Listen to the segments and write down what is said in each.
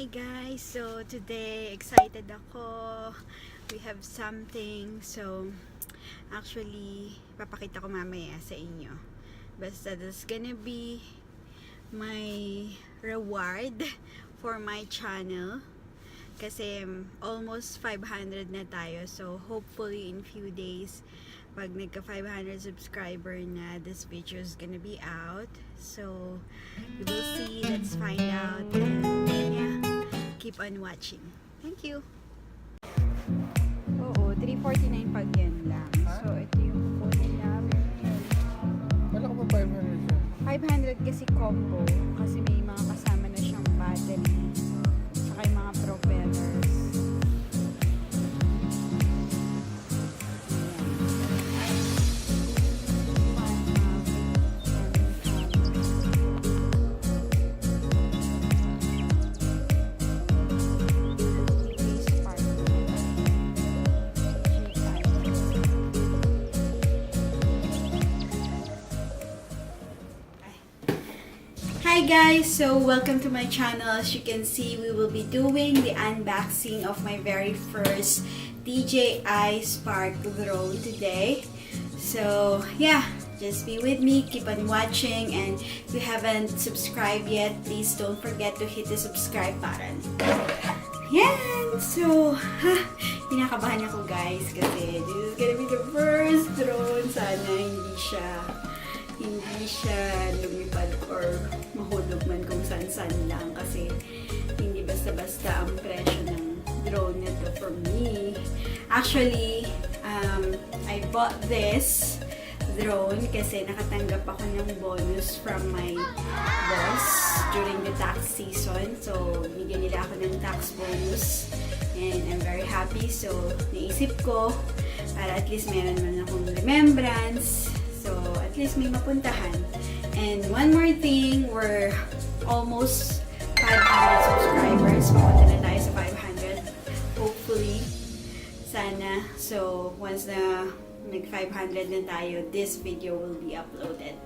Hi guys! So today, excited ako. We have something. So, actually, papakita ko mamaya sa inyo. Basta that's gonna be my reward for my channel. Kasi almost 500 na tayo. So, hopefully in few days, pag nagka 500 subscriber na, this video is gonna be out. So, you will see. Let's find out. And yeah, keep on watching. Thank you. Oo, 349 pag yan lang. So, ito yung kukunin namin. Wala ko pa 500 siya. 500 kasi combo. Kasi may mga kasama na siyang battery. Saka yung mga propellers. Hi guys! So welcome to my channel. As you can see, we will be doing the unboxing of my very first DJI Spark drone today. So yeah, just be with me, keep on watching, and if you haven't subscribed yet, please don't forget to hit the subscribe button. Yan! So, pinakabahan ako guys kasi this is gonna be the first drone. Sana hindi siya lumipad or mahulog man kung saan-saan lang kasi hindi basta-basta ang presyo ng drone na to for me. Actually, I bought this drone kasi nakatanggap ako ng bonus from my boss during the tax season. So, bigyan nila ako ng tax bonus and I'm very happy. So, naisip ko para at least meron man akong remembrance. So, at least may mapuntahan. And one more thing, we're almost 500 subscribers. Mapunta na tayo sa 500. Hopefully. Sana. So, once na nag-500 na tayo, this video will be uploaded.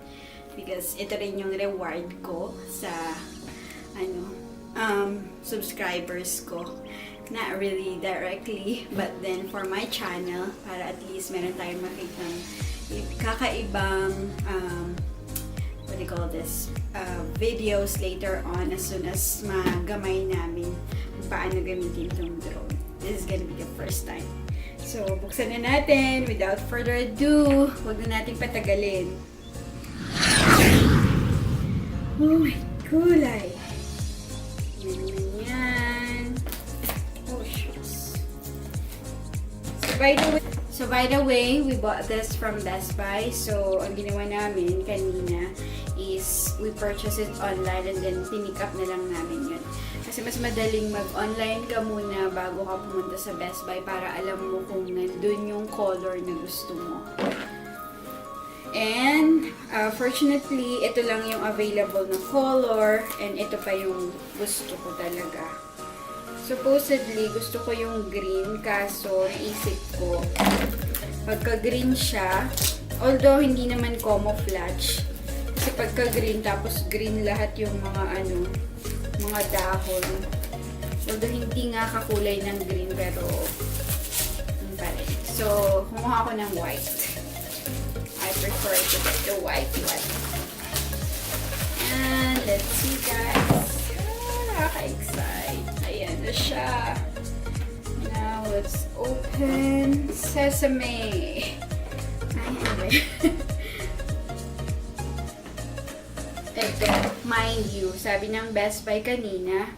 Because ito rin yung reward ko sa subscribers ko. Not really directly, but then for my channel, para at least meron tayong makitang kakaibang what do you call this, videos later on as soon as magamay namin kung paano gamitin itong drone. This is gonna be the first time. So, buksan na natin. Without further ado, huwag na natin patagalin. Oh my kulay! Yan naman yan. Oh, shucks. So, by the way, we bought this from Best Buy. So, ang ginawa namin kanina is we purchased it online and then pinick up na lang namin yun. Kasi mas madaling mag-online ka muna bago ka pumunta sa Best Buy para alam mo kung nandun yung color na gusto mo. And, fortunately, ito lang yung available na color and ito pa yung gusto ko talaga. Supposedly, gusto ko yung green, kaso naisip ko, pagka green siya, although hindi naman camouflage, kasi pagka green, tapos green lahat yung mga dahon, although hindi nga kakulay ng green, pero yun pa rin. So, kumuha ako ng white. I prefer to get the white one. And, let's see guys. Nakaka-excite. Ayan na siya. Now, let's open Sesame. Ay, ito, mind you, sabi ng Best Buy kanina,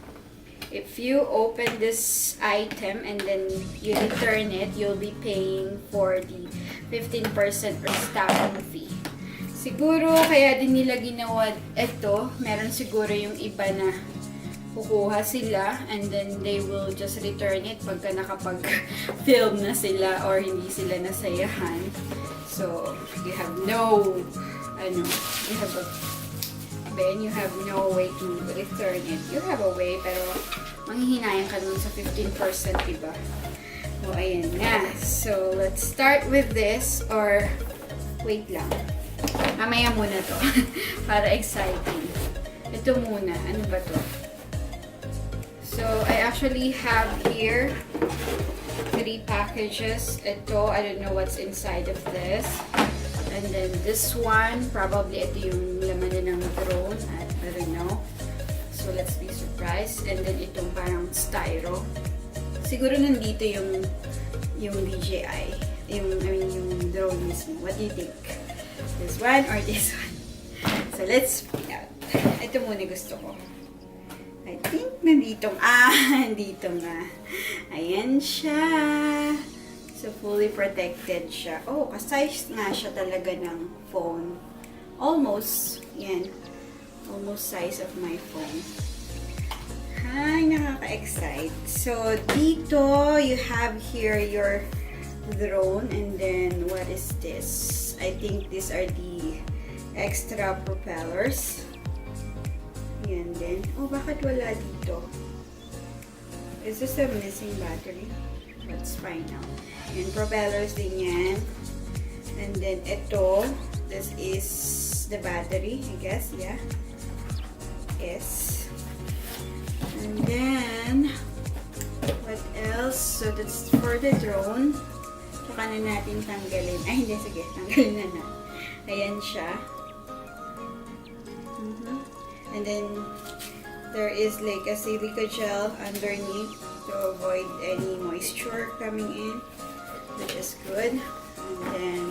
if you open this item and then you return it, you'll be paying for the 15% stocking fee. Siguro, kaya din nila ginawa ito, meron siguro yung iba na kukuha sila and then they will just return it pagka nakapag-film na sila or hindi sila nasayahan. So, you have no way to return it. You have a way, pero manghihinayan ka dun sa 15%, diba? O, ayan na. So, let's start with this, or, wait lang. Mamaya muna to. Para exciting. Ito muna. Ano ba to? So, actually have here 3 packages. Ito, I don't know what's inside of this. And then this one, probably ito yung laman na ng drone. I don't know. So let's be surprised. And then itong parang styro. Siguro nandito yung DJI. Yung drone mismo. What do you think? This one or this one? So let's find out. Ito muna gusto ko. I think nandito nga. Ayan siya. So fully protected siya. Oh, ka-size nga siya talaga ng phone. Almost. Yan. Almost size of my phone. Hi, nakaka-excite. So dito, you have here your drone. And then, what is this? I think these are the extra propellers. Yan din. Oh, bakit wala dito? Is this a missing battery? Let's find out. Yan, propellers din yan. And then, ito. This is the battery, I guess. Yeah. Yes. And then, what else? So, that's for the drone. Tsaka na natin tanggalin. Ay, hindi. Sige. Tanggalin na. Ayan siya. And then, there is like a silica gel underneath to avoid any moisture coming in, which is good. And then,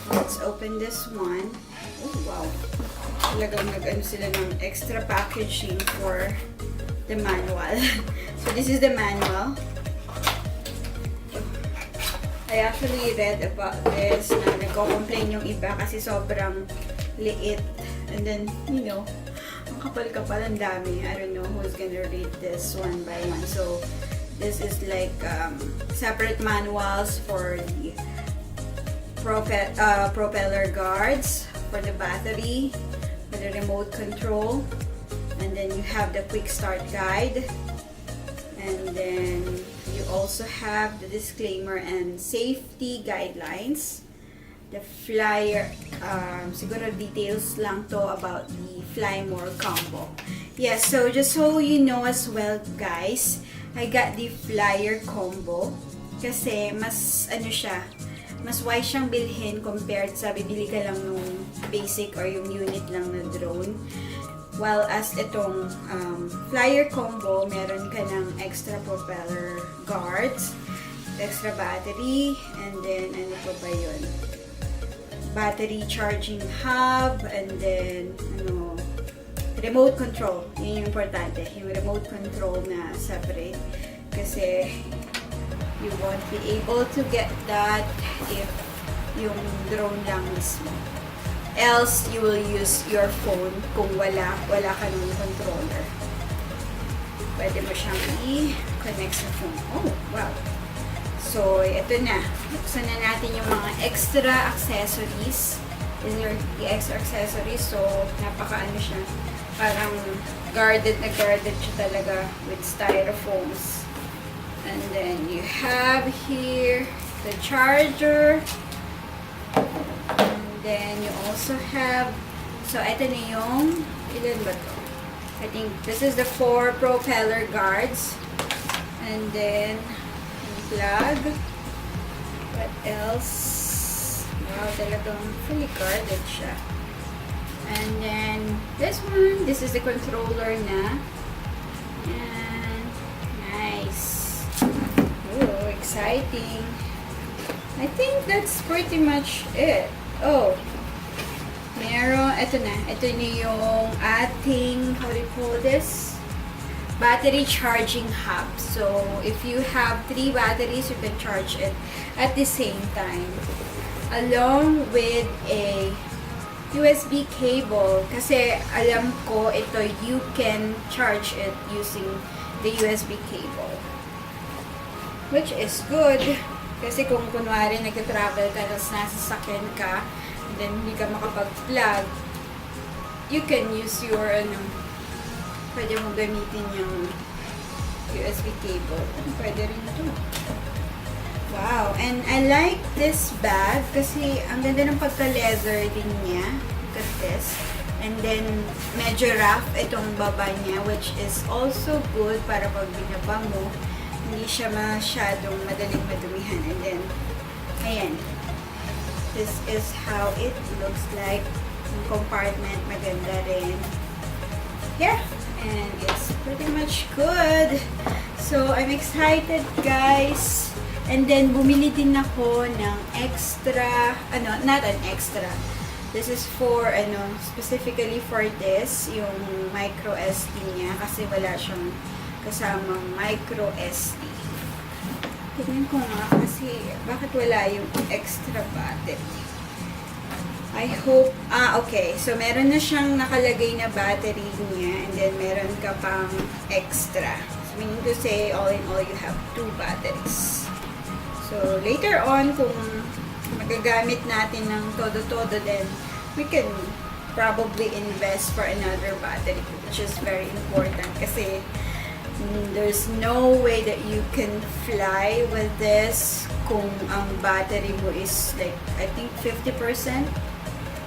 let's open this one. Oh, wow. Talagang nag-ano sila ng extra packaging for the manual. So, this is the manual. I actually read about this na nagko-complain yung iba kasi sobrang liit. And then, you know, ang kapal-kapal, ang dami. I don't know who's gonna read this one by one. So, this is like separate manuals for the propeller guards, for the battery, for the remote control. And then you have the quick start guide. And then you also have the disclaimer and safety guidelines. The flyer, siguro details lang to about the Fly More combo. Yeah, so just so you know as well, guys, I got the flyer combo kasi mas ano siya, mas wise siyang bilhin compared sa bibili ka lang nung basic or yung unit lang na drone. While as itong flyer combo, meron ka ng extra propeller guards, extra battery, and then ano pa ba yun? Battery charging hub, and then remote control. Yun yung importante, yung remote control na separate kasi you won't be able to get that if yung drone lang mismo. Else you will use your phone kung wala ka ng controller. Pwede mo siyang i-connect sa phone. Oh, wow. So, ito na. Buksan na natin yung mga extra accessories. These are the extra accessories. So, napaka-ano siya. Parang guarded siya talaga with styrofoams. And then, you have here the charger. And then, you also have, so, ito na yung, ilan ba to? I think this is the 4 propeller guards. And then, plug. What else? Wow, talagang fully guarded siya. And then, this one, this is the controller na. And, nice. Oh, exciting. I think that's pretty much it. Oh, meron, ito na. Ito na yung ating, how do you call this? Battery charging hub. So, if you have 3 batteries, you can charge it at the same time. Along with a USB cable. Kasi alam ko ito, you can charge it using the USB cable. Which is good. Kasi kung kunwari nag-travel ka, tapos nasa sakyan ka, and then hindi ka makapag-plug, you can use your, pwede mo gamitin yung USB cable. Pwede rin ito. Wow! And I like this bag kasi ang ganda ng pagka-leather din niya. Look at this. And then, medyo rough itong baba niya, which is also good para pag binaba mo, hindi siya masyadong madaling madumihan. And then, ayan. This is how it looks like. Yung compartment, maganda rin. Yeah. And it's pretty much good. So, I'm excited, guys. And then, bumili din ako ng extra, not an extra. This is for, specifically for this, yung micro SD niya, kasi wala siyang kasamang micro SD. Tignan ko nga, kasi bakit wala yung extra battery? I hope, okay. So, meron na siyang nakalagay na battery niya, and then meron ka pang extra. So, meaning to say, all in all, you have 2 batteries. So, later on, kung magagamit natin ng todo-todo, then we can probably invest for another battery, which is very important kasi there's no way that you can fly with this kung ang battery mo is like, I think 50%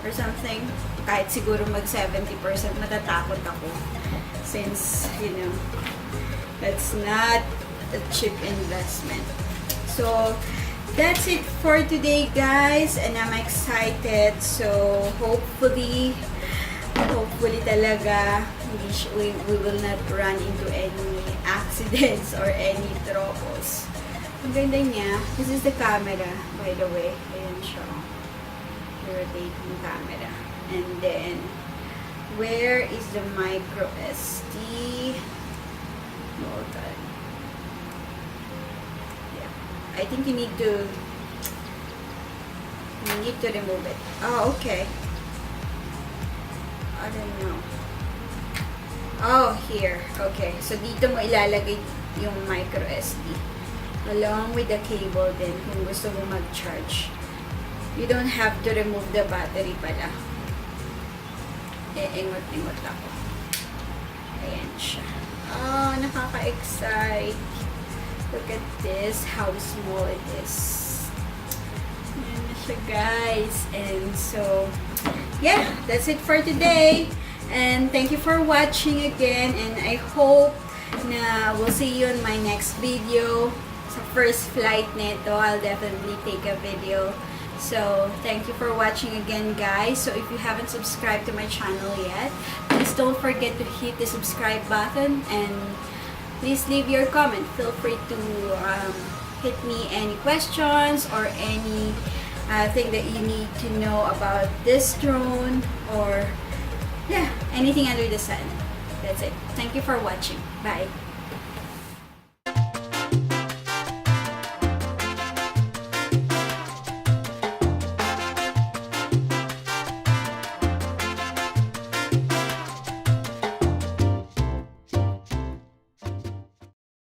or something. Kahit siguro mag 70%, matatakot ako since, that's not a cheap investment. So, that's it for today, guys, and I'm excited. So, hopefully talaga, we will not run into any accidents or any troubles. Ang ganda niya. This is the camera, by the way. Ayan siya. Rotating camera. And then, where is the micro SD? Hold on. I think you need to remove it. Oh, okay. I don't know. Oh, here. Okay. So, dito mo ilalagay yung micro SD. Along with the cable din kung gusto mo mag-charge. You don't have to remove the battery pala. Ingot-ingot ako. Ayan siya. Oh, nakaka-excite. Look at this, how small it is. Ayan na siya, guys. And so, yeah, that's it for today. And thank you for watching again. And I hope na we'll see you in my next video. Sa first flight nito, I'll definitely take a video. So, thank you for watching again, guys. So, if you haven't subscribed to my channel yet, please don't forget to hit the subscribe button and please leave your comment. Feel free to hit me any questions or any thing that you need to know about this drone or anything under the sun. That's it. Thank you for watching. Bye.